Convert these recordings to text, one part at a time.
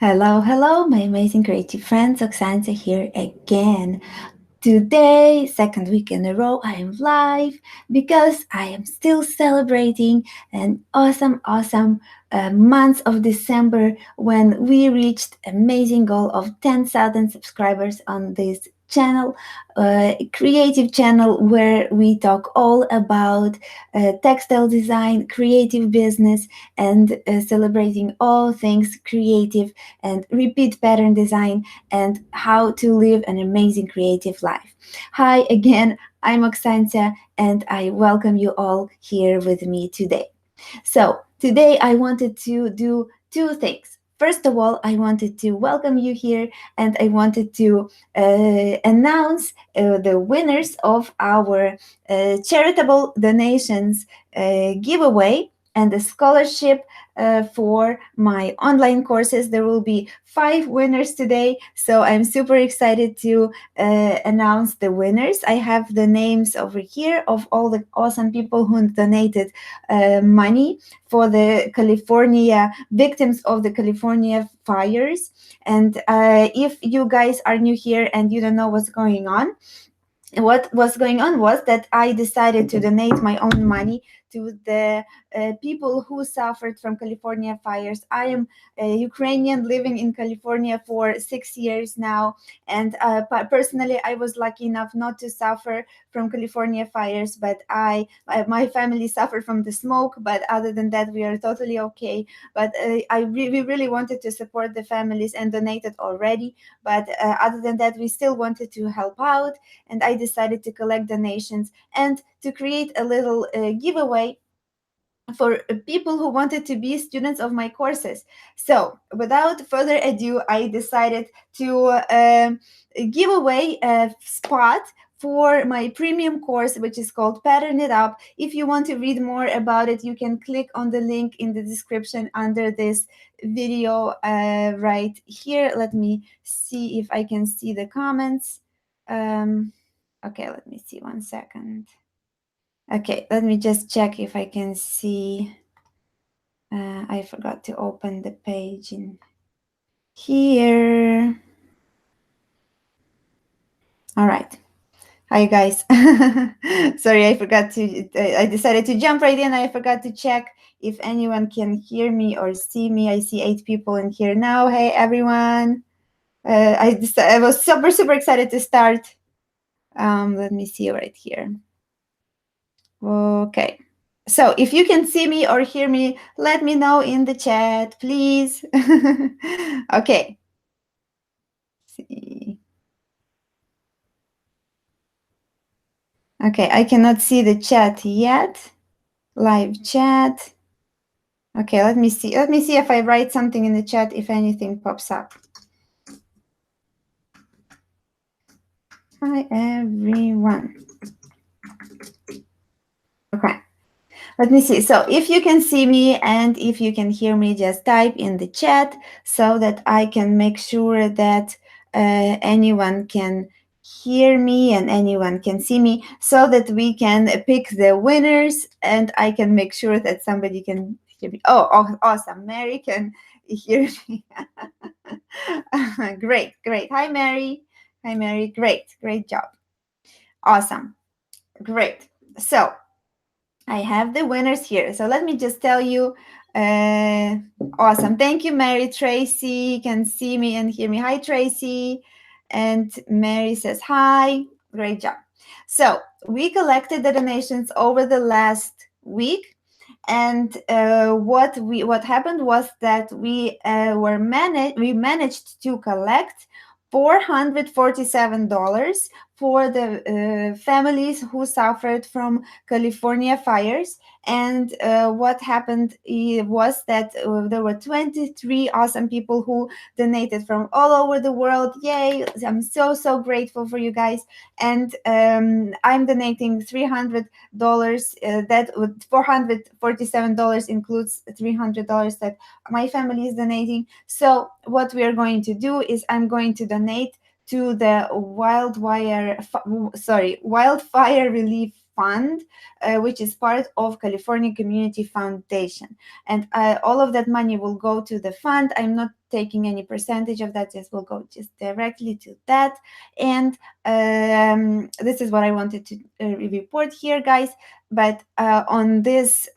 Hello, hello, my amazing creative friends. Oksancia here again. Today, second week in a row, I am live because I am still celebrating an awesome month of December when we reached amazing goal of 10,000 subscribers on this channel, creative channel where we talk all about textile design, creative business, and celebrating all things creative and repeat pattern design and how to live an amazing creative life. Hi again, I'm Oksancia and I welcome you all here with me today. So, today I wanted to do two things. First of all, I wanted to welcome you here and I wanted to announce the winners of our charitable donations giveaway and the scholarship for my online courses. There will be 5 winners today, so I'm super excited to announce the winners. I have the names over here of all the awesome people who donated money for the California victims of the California fires. And if you guys are new here and you don't know what's going on, what was going on was that I decided to donate my own money to the people who suffered from California fires. I am a Ukrainian living in California for 6 years now, and personally, I was lucky enough not to suffer from California fires, but my family suffered from the smoke. But other than that, we are totally okay. But we really wanted to support the families and donated already. But other than that, we still wanted to help out, and I decided to collect donations and to create a little giveaway for people who wanted to be students of my courses. So, without further ado, I decided to give away a spot for my premium course, which is called Pattern It Up. If you want to read more about it, you can click on the link in the description under this video right here. Let me see if I can see the comments. Okay, let me see 1 second. Okay, let me just check if I can see. I forgot to open the page in here. All right. Hi, guys. Sorry, I forgot to, I decided to jump right in. I forgot to check if anyone can hear me or see me. I see 8 people in here now. Hey, everyone. I was super excited to start. Let me see right here. Okay. So if you can see me or hear me, let me know in the chat, please. Okay. See. Okay, I cannot see the chat yet. Live chat. Okay, let me see. Let me see if I write something in the chat, if anything pops up. Hi, everyone. Okay. Let me see. So if you can see me and if you can hear me, just type in the chat so that I can make sure that anyone can hear me and anyone can see me, so that we can pick the winners and I can make sure that somebody can hear me. Oh, awesome. Mary can hear me. Great. Hi, Mary. Hi, Mary. Great job. Awesome. Great. So I have the winners here. So let me just tell you. Awesome. Thank you, Mary. Tracy can see me and hear me. Hi, Tracy. And Mary says hi. Great job. So we collected the donations over the last week. And what happened was that we managed to collect $447 for the families who suffered from California fires. And what happened was that there were 23 awesome people who donated from all over the world. Yay! I'm so grateful for you guys. And I'm donating $300. That $447 includes $300 that my family is donating. So what we are going to do is I'm going to donate to the wildfire relief fund, which is part of California Community Foundation. And all of that money will go to the fund. I'm not taking any percentage of that, just will go just directly to that. And this is what I wanted to report here, guys. But on this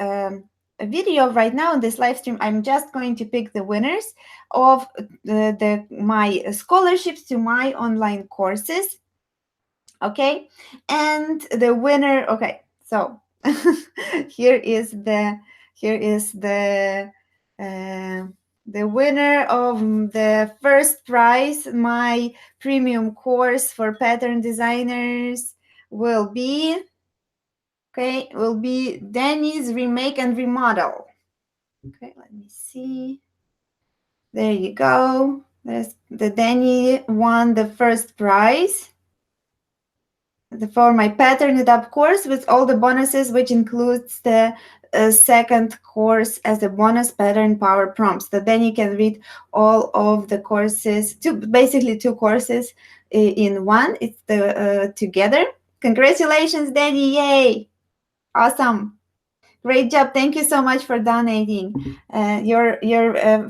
video right now, in this live stream, I'm just going to pick the winners of my scholarships to my online courses. Okay, and the winner, okay, so here is the winner of the first prize, my premium course for pattern designers, will be Danny's Remake and Remodel. Okay, let me see. There you go. There's the Danny won the first prize for my patterned up course with all the bonuses, which includes the second course as a bonus, pattern power prompts. So then you can read all of the courses, basically two courses in one. It's the together. Congratulations, Danny! Yay! Awesome. Great job. Thank you so much for donating. Your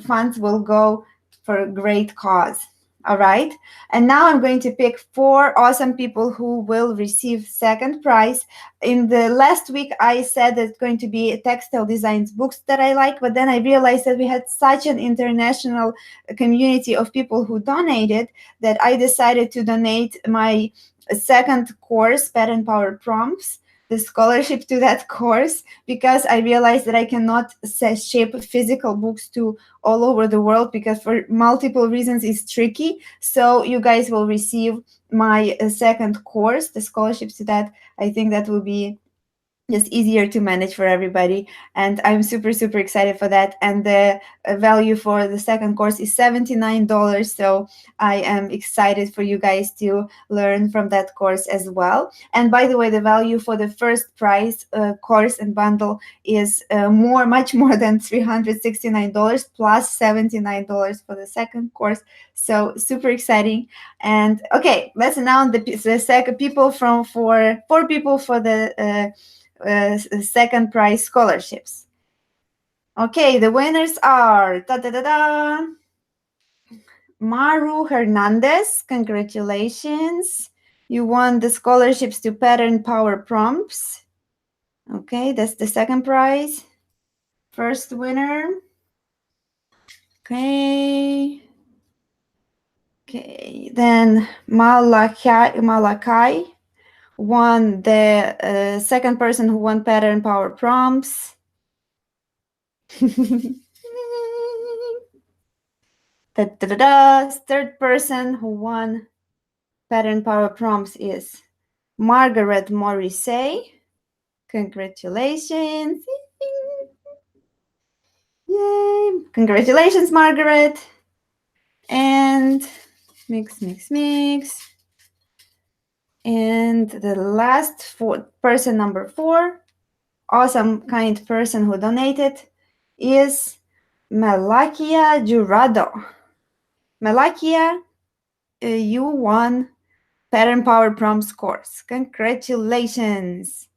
funds will go for a great cause. All right. And now I'm going to pick 4 awesome people who will receive second prize. In the last week, I said it's going to be textile designs books that I like, but then I realized that we had such an international community of people who donated that I decided to donate my second course, Pattern Power Prompts, the scholarship to that course, because I realized that I cannot ship physical books to all over the world because for multiple reasons it's tricky. So you guys will receive my second course, the scholarships to that. I think that will be just easier to manage for everybody, and I'm super excited for that. And the value for the second course is $79, so I am excited for you guys to learn from that course as well. And by the way, the value for the first prize course and bundle is much more than $369 plus $79 for the second course, so super exciting. And okay, let's announce the second people from four people for the second prize scholarships. Okay, the winners are Maru Hernandez. Congratulations. You won the scholarships to Pattern Power Prompts. Okay, that's the second prize. First winner. Okay, then Malakai won the second person who won Pattern Power Prompts. Third person who won Pattern Power Prompts is Margaret Morrissey. Congratulations. Yay. Congratulations, Margaret. And mix. And the last person, number 4, awesome, kind person who donated is Malakia Jurado. Malakia, you won Pattern Power Prompts course. Congratulations.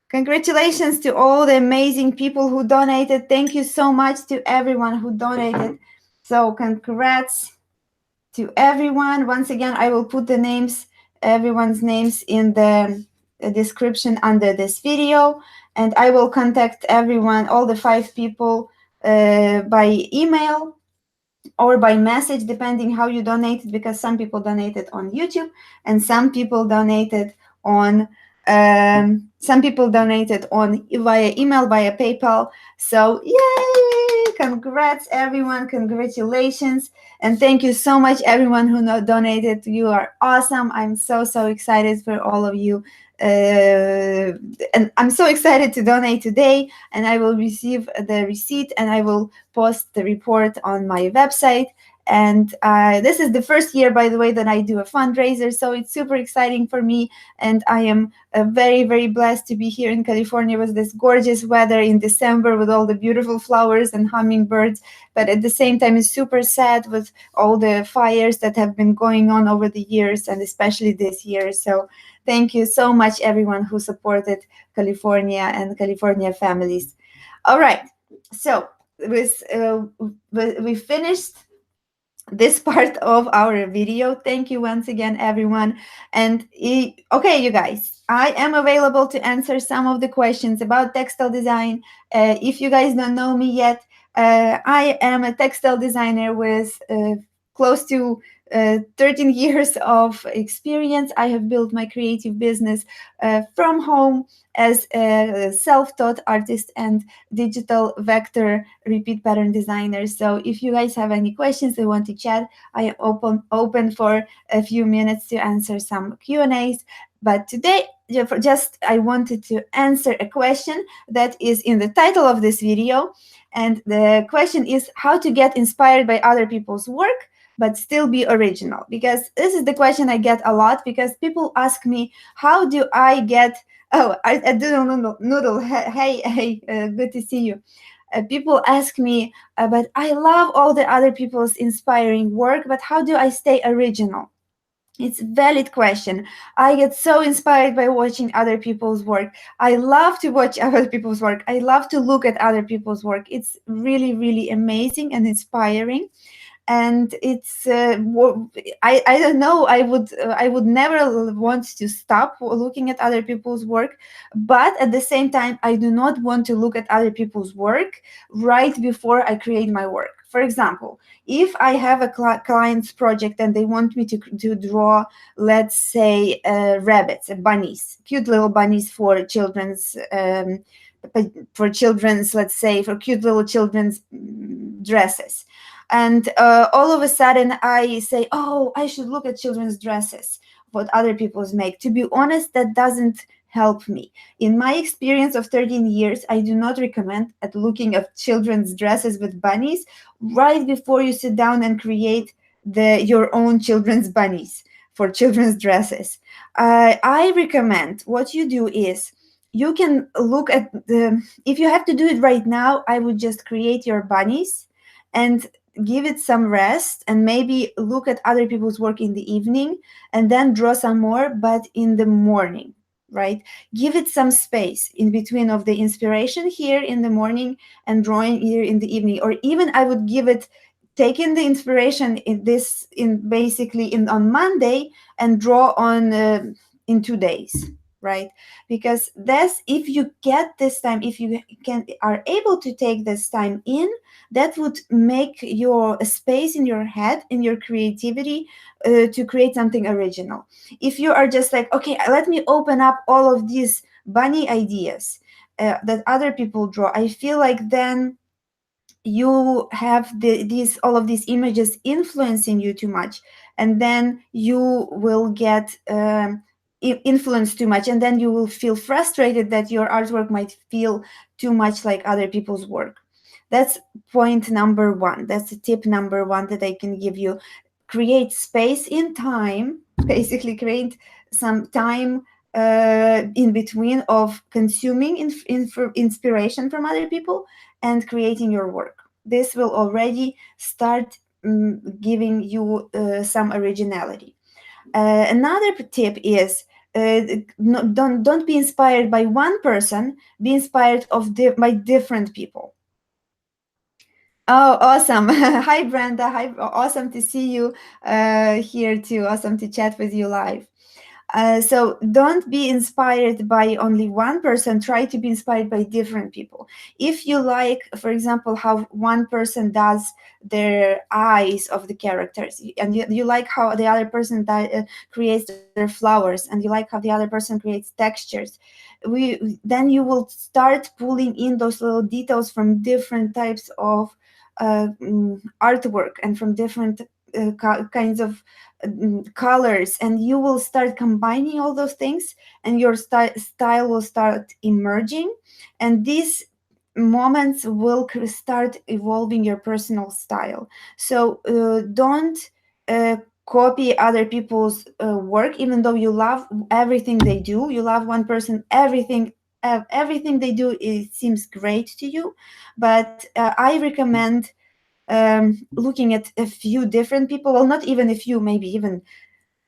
Congratulations to all the amazing people who donated. Thank you so much to everyone who donated. So congrats to everyone. Once again, I will put everyone's names in the description under this video, and I will contact everyone, all the 5 people, by email or by message, depending how you donated, because some people donated on YouTube and some people donated on via email, via PayPal. So yay! Congrats, everyone! Congratulations, and thank you so much, everyone who donated. You are awesome. I'm so excited for all of you. And I'm so excited to donate today, and I will receive the receipt and I will post the report on my website. And this is the first year, by the way, that I do a fundraiser, so it's super exciting for me, and I am very blessed to be here in California with this gorgeous weather in December with all the beautiful flowers and hummingbirds. But at the same time, it's super sad with all the fires that have been going on over the years, and especially this year. So Thank you so much, everyone who supported California and California families. All right, so with, we finished this part of our video. Thank you once again, everyone. And okay, you guys, I am available to answer some of the questions about textile design. If you guys don't know me yet, I am a textile designer with close to 13 years of experience. I have built my creative business from home as a self-taught artist and digital vector repeat pattern designers. So if you guys have any questions they want to chat, I am open for a few minutes to answer some Q&As. But today, just I wanted to answer a question that is in the title of this video. And the question is how to get inspired by other people's work but still be original. Because this is the question I get a lot, because people ask me, how do I get... Oh, I do noodle. Hey, good to see you. People ask me, but I love all the other people's inspiring work, but how do I stay original? It's a valid question. I get so inspired by watching other people's work. I love to watch other people's work. I love to look at other people's work. It's really, really amazing and inspiring. And it's I don't know, I would never want to stop looking at other people's work, but at the same time I do not want to look at other people's work right before I create my work. For example, if I have a client's project and they want me to draw, let's say, rabbits, bunnies, cute little bunnies for children's let's say, for cute little children's dresses. And all of a sudden I say, oh, I should look at children's dresses, what other people's make. To be honest, that doesn't help me. In my experience of 13 years, I do not recommend at looking at children's dresses with bunnies right before you sit down and create your own children's bunnies for children's dresses. I recommend what you do is you can look at if you have to do it right now, I would just create your bunnies and give it some rest, and maybe look at other people's work in the evening and then draw some more, but in the morning, right? Give it some space in between of the inspiration here in the morning and drawing here in the evening. Or even I would give it, taking the inspiration on Monday and draw on in 2 days, right? Because that's, if you get this time, if you are able to take this time in, that would make your space in your head, in your creativity, to create something original. If you are just like, okay, let me open up all of these bunny ideas that other people draw, I feel like then you have these all of these images influencing you too much, and then you will get influenced too much, and then you will feel frustrated that your artwork might feel too much like other people's work. That's point number one. That's the tip number one that I can give you. Create space in time, basically create some time in between of consuming inspiration from other people and creating your work. This will already start giving you some originality. Another tip is don't be inspired by one person. Be inspired by different people. Oh, awesome. Hi, Brenda. Hi, awesome to see you here too. Awesome to chat with you live. So don't be inspired by only one person. Try to be inspired by different people. If you like, for example, how one person does their eyes of the characters, and you like how the other person creates their flowers, and you like how the other person creates textures, then you will start pulling in those little details from different types of artwork and from different kinds of colors, and you will start combining all those things, and your style will start emerging, and these moments will start evolving your personal style. So don't copy other people's work, even though you love everything they do. You love one person, everything they do, it seems great to you, but I recommend looking at a few different people, well, not even a few, maybe even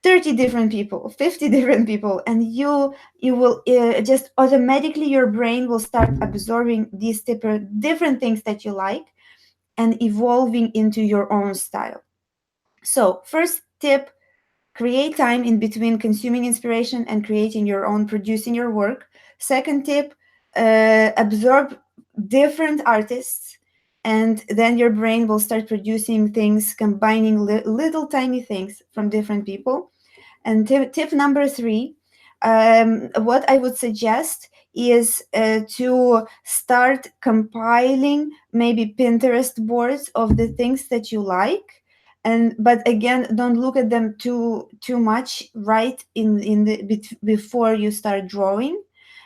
30 different people, 50 different people, and you will just automatically, your brain will start absorbing these different things that you like and evolving into your own style. So first tip: create time in between consuming inspiration and creating your own, producing your work. Second tip: absorb different artists, and then your brain will start producing things, combining little tiny things from different people. And tip number three, what I would suggest is to start compiling maybe Pinterest boards of the things that you like. And but again, don't look at them too much right in the before you start drawing,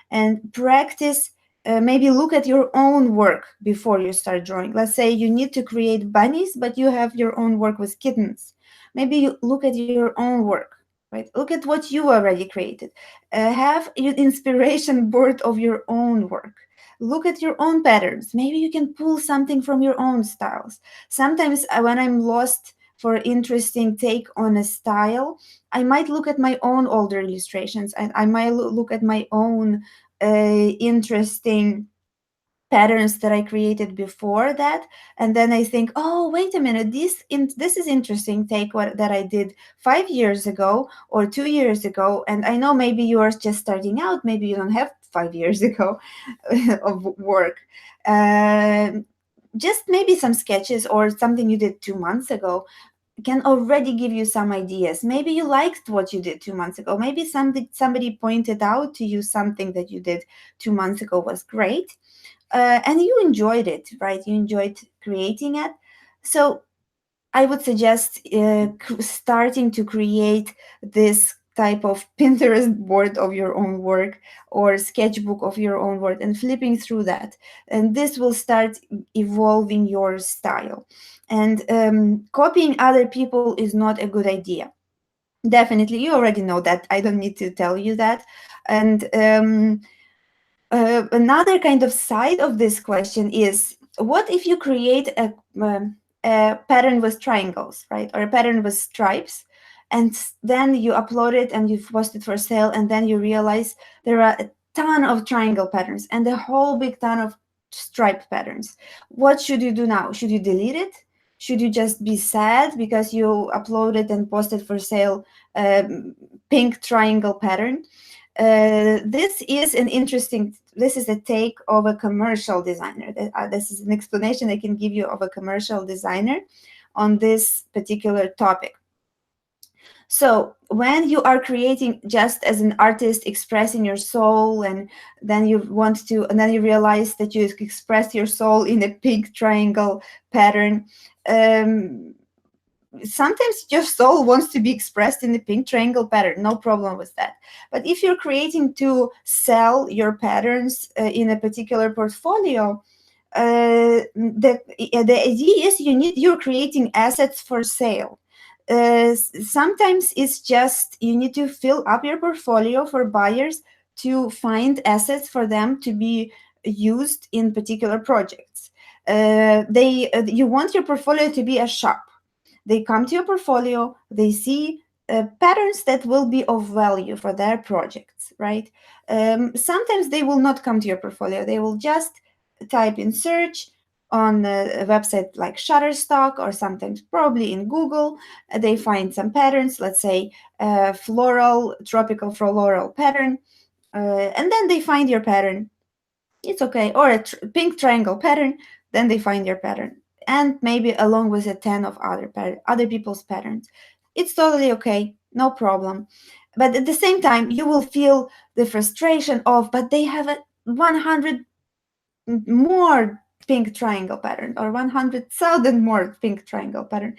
and practice. Maybe look at your own work before you start drawing. Let's say you need to create bunnies, but you have your own work with kittens. Maybe you look at your own work, right? Look at what you already created. Have an inspiration board of your own work. Look at your own patterns. Maybe you can pull something from your own styles. Sometimes when I'm lost for interesting take on a style, I might look at my own older illustrations, and I might look at my own interesting patterns that I created before that, and then I think, oh, wait a minute, this is interesting take that I did 5 years ago or 2 years ago, and I know maybe you are just starting out, maybe you don't have 5 years ago of work. Uh, just maybe some sketches or something you did 2 months ago can already give you some ideas. Maybe you liked what you did 2 months ago. Maybe somebody pointed out to you something that you did 2 months ago was great, and you enjoyed it, right? You enjoyed creating it. So I would suggest starting to create this type of Pinterest board of your own work or sketchbook of your own work and flipping through that. And this will start evolving your style. And copying other people is not a good idea. Definitely, you already know that. I don't need to tell you that. And another kind of side of this question is, what if you create a pattern with triangles, right? Or a pattern with stripes, and then you upload it and you post it for sale, and then you realize there are a ton of triangle patterns and a whole big ton of stripe patterns. What should you do now? Should you delete it? Should you just be sad because you uploaded and posted for sale pink triangle pattern? This is a take of a commercial designer. This is an explanation I can give you of a commercial designer on this particular topic. So when you are creating just as an artist, expressing your soul, and then you realize that you expressed your soul in a pink triangle pattern, sometimes your soul wants to be expressed in the pink triangle pattern, no problem with that. But if you're creating to sell your patterns in a particular portfolio, the idea is you're creating assets for sale. Sometimes it's just you need to fill up your portfolio for buyers to find assets for them to be used in particular projects. You want your portfolio to be a shop. They come to your portfolio, they see patterns that will be of value for their projects, right? Sometimes they will not come to your portfolio. They will just type in search on a website like Shutterstock, or sometimes probably in Google. They find some patterns, let's say tropical floral pattern, and then they find your pattern. It's okay. Or a pink triangle pattern, then they find your pattern. And maybe along with a 10 of other people's patterns. It's totally okay, no problem. But at the same time, you will feel the frustration of, but they have a 100 more pink triangle pattern, or 100,000 more pink triangle pattern.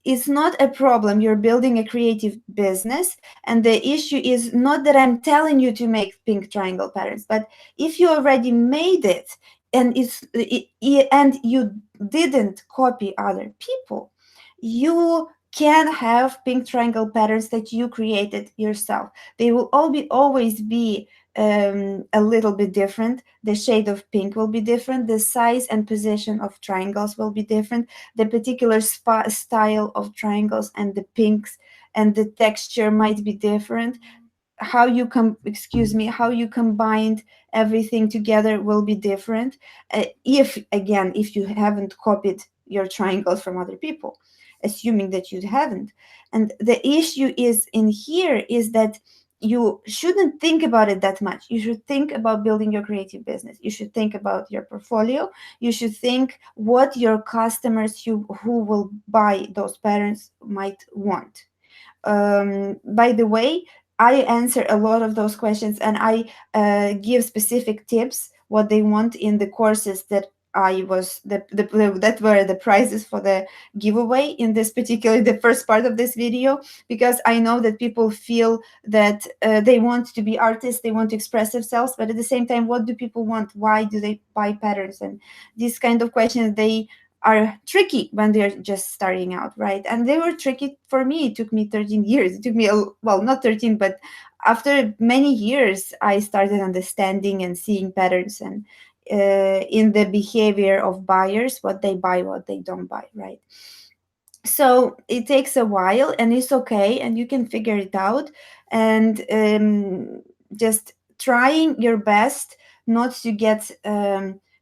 It's not a problem. You're building a creative business, and the issue is not that I'm telling you to make pink triangle patterns, but if you already made it and and you didn't copy other people, you can have pink triangle patterns that you created yourself. They will always be a little bit different. The shade of pink will be different. The size and position of triangles will be different. The particular style of triangles and the pinks and the texture might be different. How you combined everything together will be different, if you haven't copied your triangles from other people, assuming that you haven't. And the issue is in here is that you shouldn't think about it that much. You should think about building your creative business. You should think about your portfolio. You should think what your customers who will buy those patterns might want. By the way, I answer a lot of those questions, and I give specific tips what they want in the courses that I was that were the prizes for the giveaway in this particular the first part of this video, because I know that people feel that they want to be artists, they want to express themselves, but at the same time, what do people want? Why do they buy patterns? And these kind of questions, they are tricky when they're just starting out, right? And they were tricky for me. It took me 13 years. It took me, well, not 13, but after many years, I started understanding and seeing patterns and in the behavior of buyers, what they buy, what they don't buy, right? So it takes a while, and it's okay, and you can figure it out. And just trying your best not to get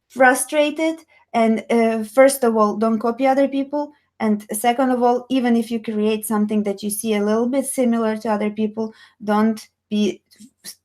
frustrated. And first of all, don't copy other people. And second of all, even if you create something that you see a little bit similar to other people, don't be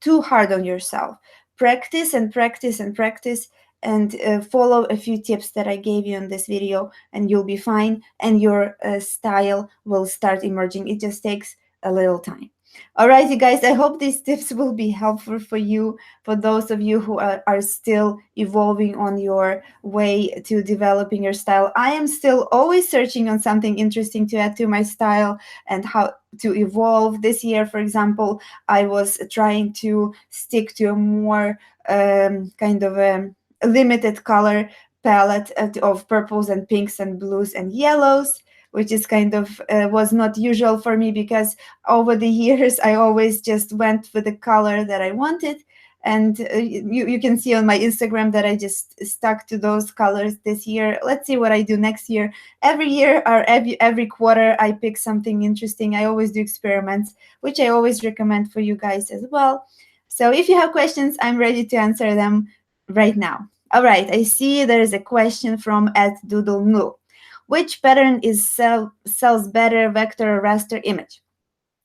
too hard on yourself. Practice and practice and practice, and follow a few tips that I gave you in this video, and you'll be fine, and your style will start emerging. It just takes a little time. All right, you guys, I hope these tips will be helpful for you, for those of you who are still evolving on your way to developing your style. I am still always searching on something interesting to add to my style and how to evolve. This year, for example, I was trying to stick to a more kind of a limited color palette of purples and pinks and blues and yellows, which is kind of was not usual for me, because over the years I always just went with the color that I wanted. And you can see on my Instagram that I just stuck to those colors this year. Let's see what I do next year. Every year or every quarter, I pick something interesting. I always do experiments, which I always recommend for you guys as well. So if you have questions, I'm ready to answer them right now. All right, I see there is a question from @doodle. Which pattern sells better, vector or raster image?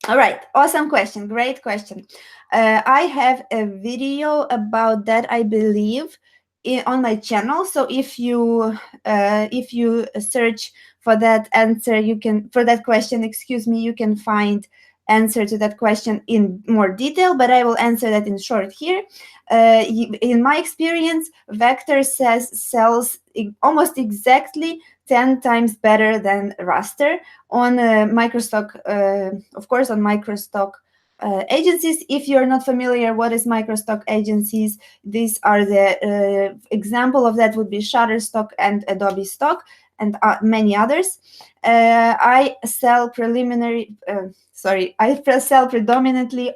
All right, awesome question, great question. I have a video about that, I believe, on my channel. So if you search for that answer, for that question, excuse me, you can find answer to that question in more detail, but I will answer that in short here. In my experience, vector sells almost exactly 10 times better than raster on microstock, of course, on microstock agencies. If you're not familiar, what is microstock agencies? These are the example of that would be Shutterstock and Adobe Stock, and many others. I sell predominantly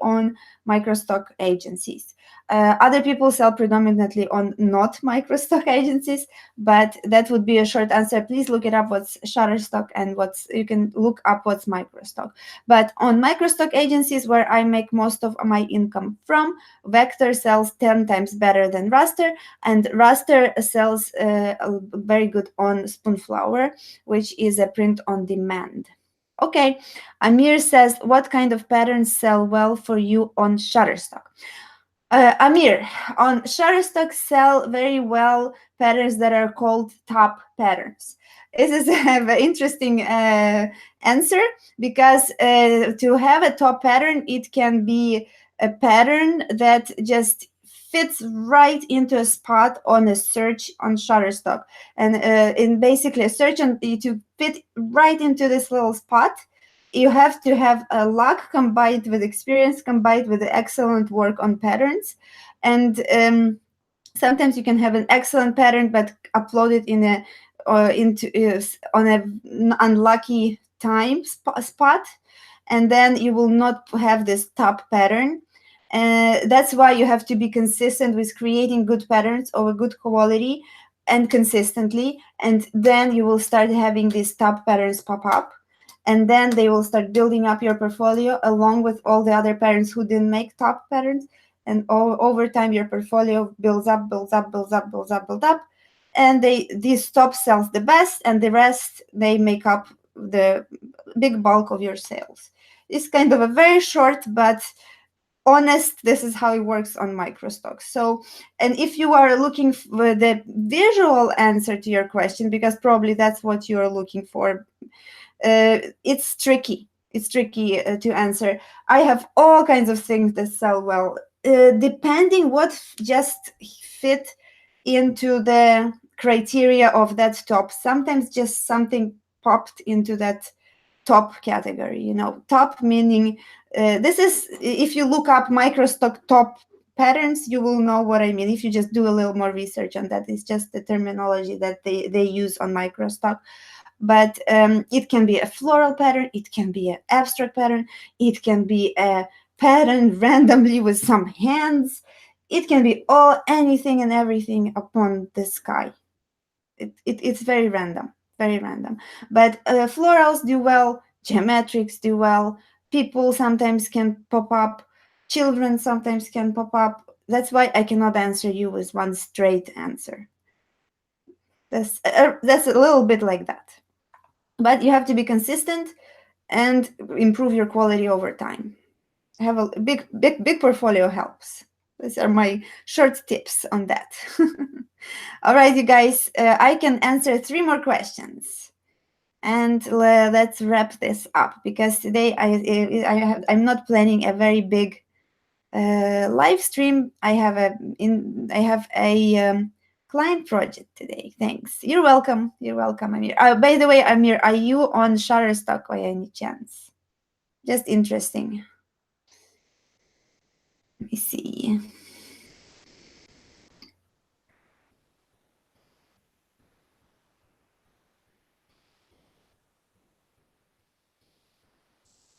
on microstock agencies. Other people sell predominantly on not microstock agencies, but that would be a short answer. Please look it up, what's Shutterstock, and you can look up what's microstock. But on microstock agencies, where I make most of my income from, vector sells 10 times better than raster, and raster sells very good on Spoonflower, which is a print on demand. Okay, Amir says, what kind of patterns sell well for you on Shutterstock? Amir, on Shutterstock sell very well patterns that are called top patterns. This is a very interesting answer, because to have a top pattern, it can be a pattern that just fits right into a spot on a search on Shutterstock. And in basically a search to fit right into this little spot, you have to have a luck combined with experience, combined with excellent work on patterns. And sometimes you can have an excellent pattern, but upload it on an unlucky time spot, and then you will not have this top pattern. That's why you have to be consistent with creating good patterns of a good quality and consistently, and then you will start having these top patterns pop up. and then they will start building up your portfolio along with all the other patterns who didn't make top patterns. And over time your portfolio builds up, builds up, builds up, builds up, builds up, and these top sells the best, and the rest, they make up the big bulk of your sales. It's kind of a very short but honest, this is how it works on microstocks. So, and if you are looking for the visual answer to your question, because probably that's what you're looking for, it's tricky. It's tricky to answer. I have all kinds of things that sell well, depending what just fit into the criteria of that top. Sometimes just something popped into that top category. Top meaning, this is, if you look up microstock top patterns, you will know what I mean. If you just do a little more research on that, it's just the terminology that they use on microstock. But it can be a floral pattern, it can be an abstract pattern, it can be a pattern randomly with some hands, it can be anything and everything upon the sky. It's very random, very random. But florals do well, geometrics do well, people sometimes can pop up, children sometimes can pop up. That's why I cannot answer you with one straight answer. That's a little bit like that. But you have to be consistent and improve your quality over time. Have a big portfolio helps. These are my short tips on that. All right, you guys, I can answer 3 more questions, and let's wrap this up, because today I'm not planning a very big live stream. I have a client project today. Thanks. You're welcome. You're welcome, Amir. By the way, Amir, are you on Shutterstock by any chance? Just interesting. Let me see.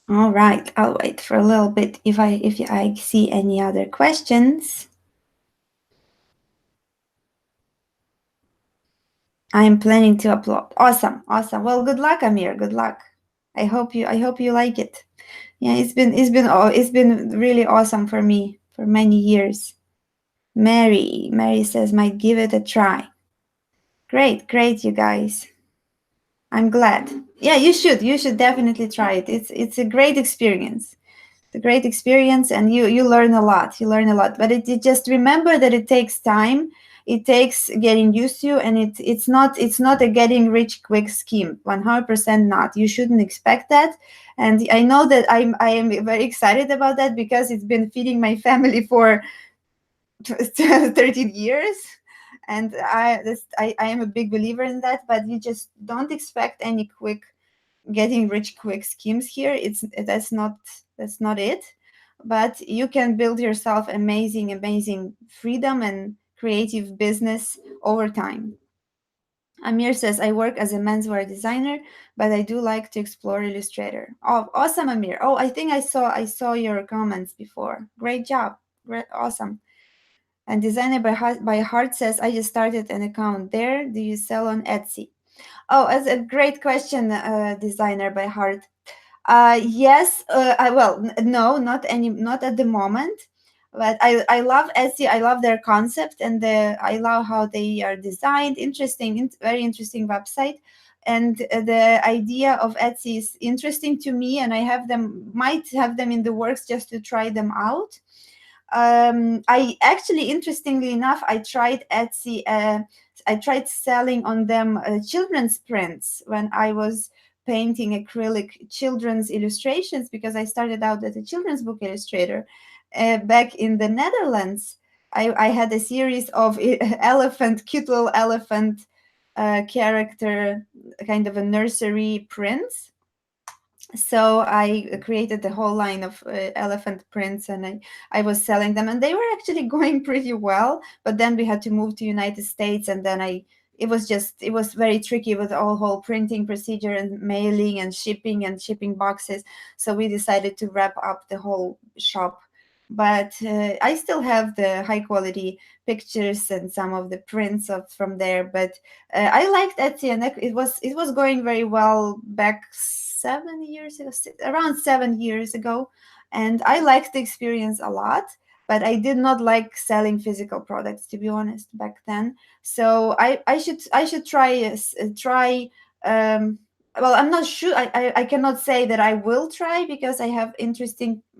All right, I'll wait for a little bit if I see any other questions. I'm planning to upload. Awesome. Well, good luck, Amir. Good luck. I hope you like it. Yeah, it's been really awesome for me for many years. Mary says might give it a try. Great, you guys. I'm glad. Yeah, you should definitely try it. It's a great experience. A great experience, and you learn a lot. But it just remember that it takes time. It takes getting used to, and it's not a getting rich quick scheme. 100% not. You shouldn't expect that. And I know that I am very excited about that, because it's been feeding my family for 13 years, and I am a big believer in that. But you just don't expect any quick getting rich quick schemes here. That's not it. But you can build yourself amazing freedom and creative business over time. Amir says, I work as a menswear designer, but I do like to explore Illustrator. Oh, awesome, Amir. Oh, I think I saw your comments before. Great job. Great, awesome. And designer by heart says, I just started an account there. Do you sell on Etsy? Oh, that's a great question, designer by heart. Yes, no, not at the moment. But I love Etsy. I love their concept, and I love how they are designed. Very interesting website. And the idea of Etsy is interesting to me, and might have them in the works just to try them out. I actually, interestingly enough, I tried Etsy. I tried selling on them children's prints when I was painting acrylic children's illustrations, because I started out as a children's book illustrator back in the Netherlands. I had a series of cute little elephant character, kind of a nursery prints. So I created the whole line of elephant prints, and I was selling them, and they were actually going pretty well. But then we had to move to United States, and then it was very tricky with all whole printing procedure and mailing and shipping boxes. So we decided to wrap up the whole shop but I still have the high quality pictures and some of the prints of from there. But I liked Etsy, and it was going very well back 7 years ago, around 7 years ago, and I liked the experience a lot. But I did not like selling physical products, to be honest, back then. So I should try. Um, well, I'm not sure. I cannot say that I will try because I have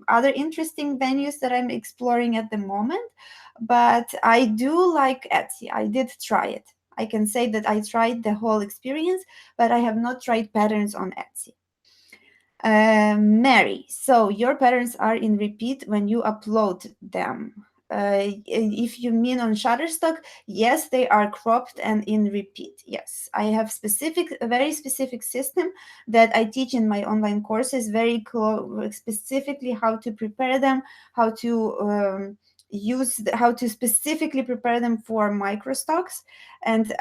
other interesting venues that I'm exploring at the moment. But I do like Etsy. I did try it. I can say that I tried the whole experience, but I have not tried patterns on Etsy. Mary, so your patterns are in repeat when you upload them. If you mean on Shutterstock, yes, they are cropped and in repeat. Yes, I have a very specific system that I teach in my online courses, specifically how to prepare them, how to how to specifically prepare them for microstocks. And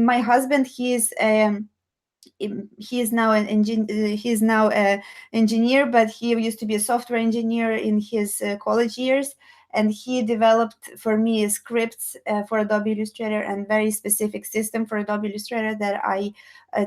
my husband, he is now he is now a engineer, but he used to be a software engineer in his college years, and he developed for me scripts for Adobe Illustrator and very specific system for Adobe Illustrator that I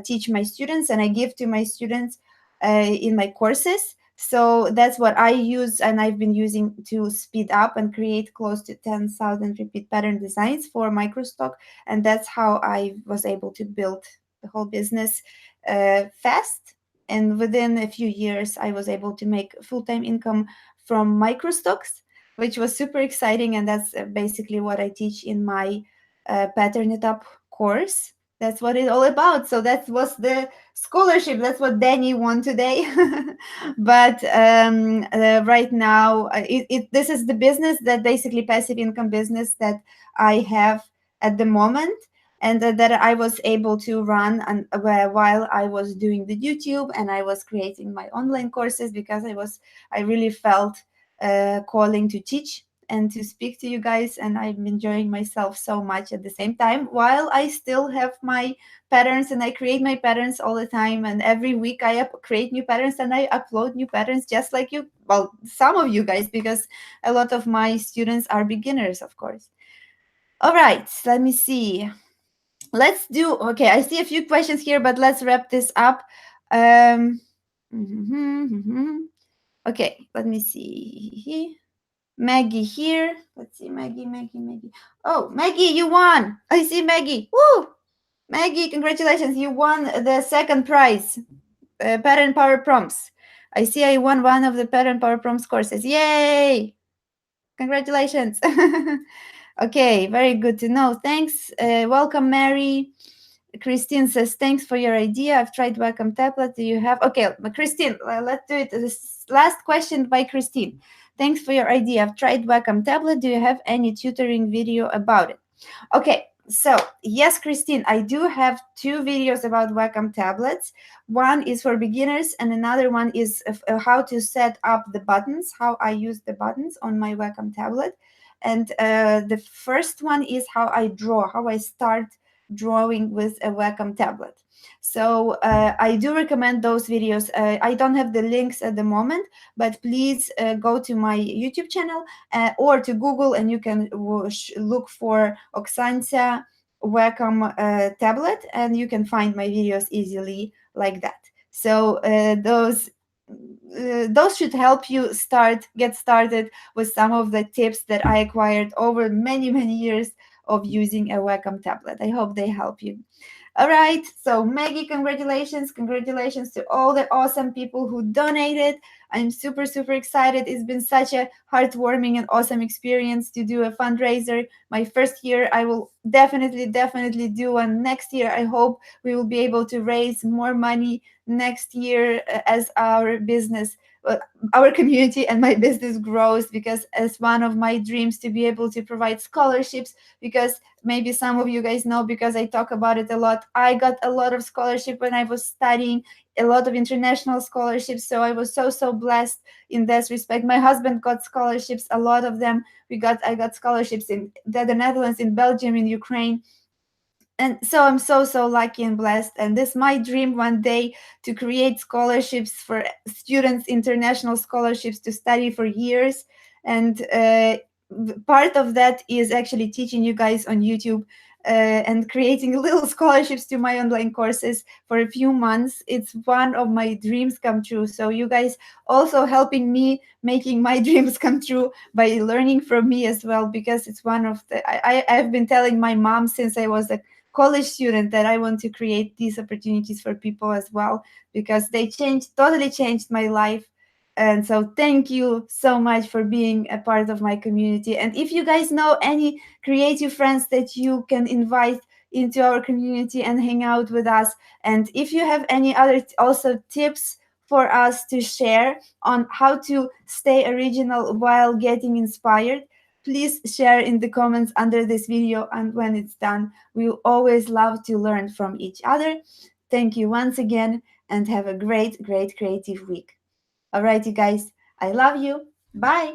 teach my students and I give to my students in my courses. So that's what I use, and I've been using to speed up and create close to 10,000 repeat pattern designs for microstock. And that's how I was able to build the whole business fast. And within a few years, I was able to make full-time income from microstocks, which was super exciting. And that's basically what I teach in my Pattern It Up course. That's what it's all about. So that was the scholarship. That's what Danny won today. But right now, this is the business, that basically passive income business that I have at the moment, and that I was able to run while I was doing the YouTube and I was creating my online courses, because I really felt calling to teach and to speak to you guys, and I'm enjoying myself so much at the same time, while I still have my patterns, and I create my patterns all the time, and every week I create new patterns and I upload new patterns, just like you, well, some of you guys, because a lot of my students are beginners, of course. All right, let me see. Okay, I see a few questions here, but let's wrap this up. um okay, let me see. Maggie here. Let's see. Maggie. Oh, Maggie, you won. I see Maggie. Woo! Maggie, congratulations, you won the second prize, pattern power prompts. I see I won one of the pattern power prompts courses. Yay! Congratulations. Okay, very good to know. Thanks. Welcome, Mary. Christine says, thanks for your idea. I've tried Wacom tablet. Do you have... Okay, Christine, let's do it. This last question by Christine. Thanks for your idea. I've tried Wacom tablet. Do you have any tutoring video about it? Okay, so yes, Christine, I do have two videos about Wacom tablets. One is for beginners and another one is how to set up the buttons, how I use the buttons on my Wacom tablet. And the first one is how I start drawing with a Wacom tablet. So I do recommend those videos. I don't have the links at the moment, but please go to my YouTube channel or to Google, and you can look for Oksancia Wacom tablet, and you can find my videos easily like that. So those should help you get started with some of the tips that I acquired over many years of using a Wacom tablet. I hope they help you. All right, so Maggie, congratulations to all the awesome people who donated. I'm super excited. It's been such a heartwarming and awesome experience to do a fundraiser. My first year, I will definitely do one. Next year, I hope we will be able to raise more money next year as our business, our community and my business grows, because as one of my dreams to be able to provide scholarships, because maybe some of you guys know, because I talk about it a lot, I got a lot of scholarship when I was studying, a lot of international scholarships. So I was so blessed in this respect. My husband got scholarships, a lot of them. I got scholarships in the Netherlands, in Belgium, in Ukraine. And so I'm so lucky and blessed. And this is my dream one day, to create scholarships for students, international scholarships to study for years. And part of that is actually teaching you guys on YouTube and creating little scholarships to my online courses for a few months. It's one of my dreams come true. So you guys also helping me making my dreams come true by learning from me as well, because it's one of the I've been telling my mom since I was a college student that I want to create these opportunities for people as well, because they totally changed my life. And so thank you so much for being a part of my community. And if you guys know any creative friends that you can invite into our community and hang out with us, and if you have any other also tips for us to share on how to stay original while getting inspired, please share in the comments under this video. And when it's done, we always love to learn from each other. Thank you once again, and have a great creative week. Alright, you guys, I love you. Bye.